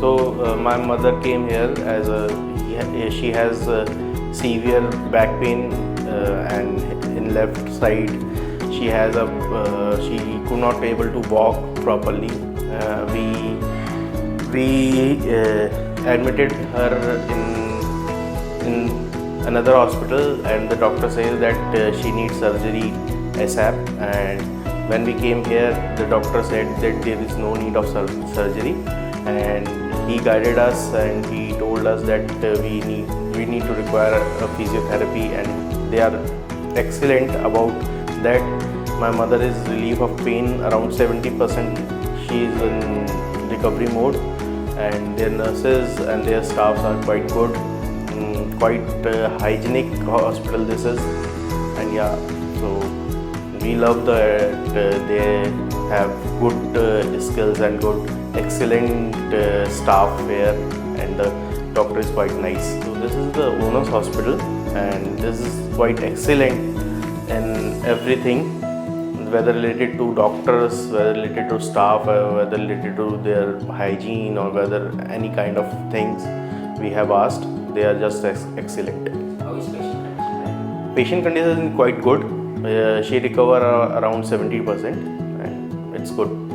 My mother came here as she has severe back pain and in left side she could not able to walk properly. We admitted her in another hospital, and the doctor says that she needs surgery ASAP. And when we came here, the doctor said that there is no need of surgery, and he guided us and he told us that we need to require a physiotherapy, and they are excellent about that. My mother is relief of pain around 70%. She is in recovery mode, and their nurses and their staffs are quite good. Quite hygienic hospital this is, and yeah, so we love that they have good skills and good excellent staff here, and the doctor is quite nice. So this is the Onus Hospital, and this is quite excellent in everything, whether related to doctors, whether related to staff, whether related to their hygiene, or whether any kind of things we have asked. They are just excellent. How is patient condition? Patient condition is quite good. She recover around 70%, and it's good.